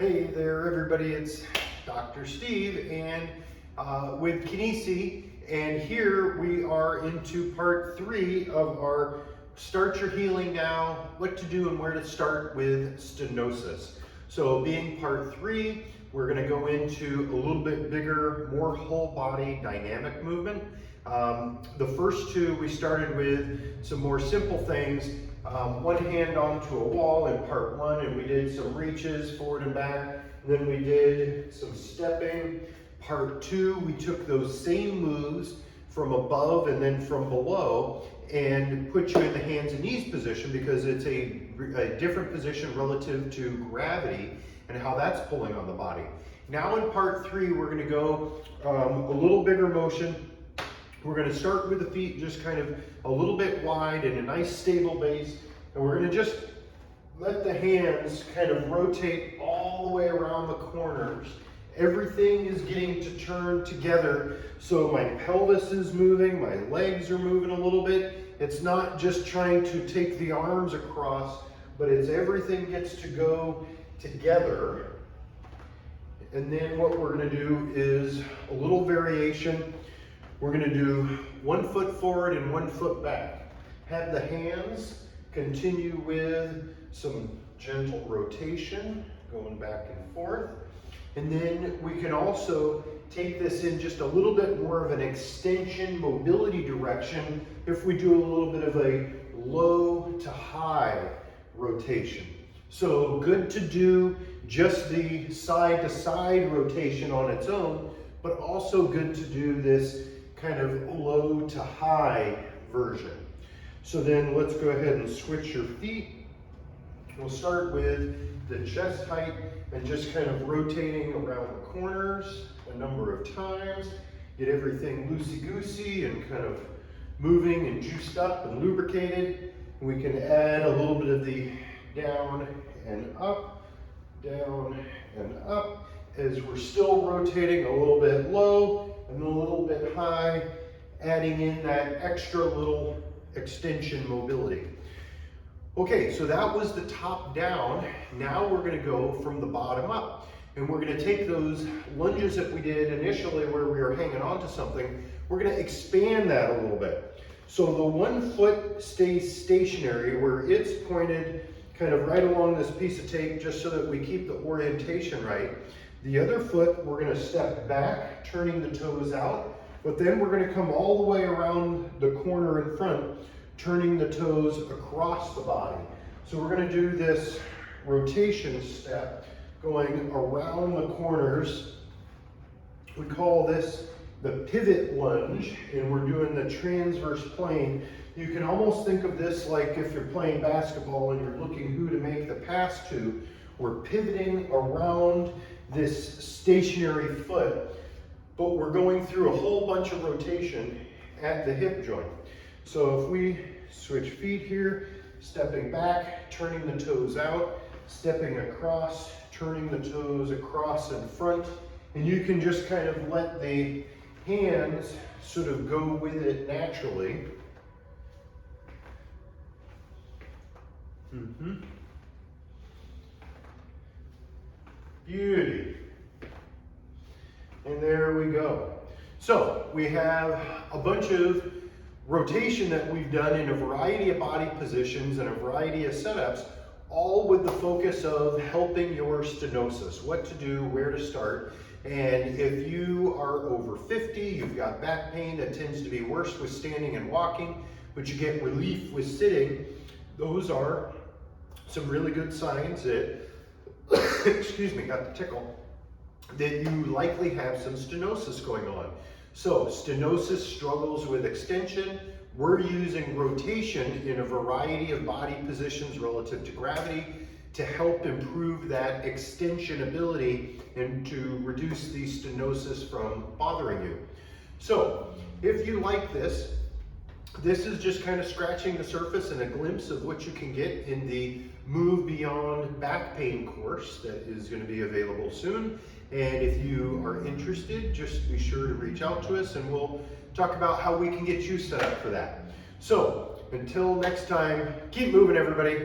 Hey there everybody, it's Dr. Steve and with Kinesi, and here we are into part 3 of our Start Your Healing Now, what to do and where to start with stenosis. So being part 3, we're going to go into a little bit bigger, more whole body dynamic movement. The first 2 we started with some more simple things. One hand onto a wall in part 1, and we did some reaches forward and back. And then we did some stepping. Part 2, we took those same moves from above and then from below and put you in the hands and knees position because it's a different position relative to gravity and how that's pulling on the body. Now in part 3, we're going to go a little bigger motion. We're going to start with the feet just kind of a little bit wide and a nice stable base. And we're going to just let the hands kind of rotate all the way around the corners. Everything is getting to turn together. So my pelvis is moving, my legs are moving a little bit. It's not just trying to take the arms across, but it's everything gets to go together. And then what we're going to do is a little variation. We're going to do 1 foot forward and 1 foot back. Have the hands continue with some gentle rotation, going back and forth. And then we can also take this in just a little bit more of an extension mobility direction if we do a little bit of a low to high rotation. So good to do just the side to side rotation on its own, but also good to do this kind of low to high version. So then let's go ahead and switch your feet. We'll start with the chest height and just kind of rotating around the corners a number of times. Get everything loosey-goosey and kind of moving and juiced up and lubricated. We can add a little bit of the down and up as we're still rotating a little bit low and a little bit high, adding in that extra little extension mobility. Okay, so that was the top down. Now we're going to go from the bottom up. And we're going to take those lunges that we did initially where we were hanging on to something, we're going to expand that a little bit. So the 1 foot stays stationary where it's pointed kind of right along this piece of tape just so that we keep the orientation right. The other foot, we're going to step back, turning the toes out, but then we're going to come all the way around the corner in front, turning the toes across the body. So we're going to do this rotation step going around the corners. We call this the pivot lunge, and we're doing the transverse plane. You can almost think of this like if you're playing basketball and you're looking who to make the pass to. We're pivoting around this stationary foot, but we're going through a whole bunch of rotation at the hip joint. So if we switch feet here, stepping back, turning the toes out, stepping across, turning the toes across in front, and you can just kind of let the hands sort of go with it naturally. Beauty. And there we go. So we have a bunch of rotation that we've done in a variety of body positions and a variety of setups, all with the focus of helping your stenosis, what to do, where to start. And if you are over 50, you've got back pain that tends to be worse with standing and walking, but you get relief with sitting, those are some really good signs that, excuse me, got the tickle, that you likely have some stenosis going on. So stenosis struggles with extension. We're using rotation in a variety of body positions relative to gravity to help improve that extension ability and to reduce the stenosis from bothering you. So if you like this, this is just kind of scratching the surface and a glimpse of what you can get in the Move Beyond Back Pain course that is going to be available soon. And if you are interested, just be sure to reach out to us and we'll talk about how we can get you set up for that. So until next time, keep moving everybody.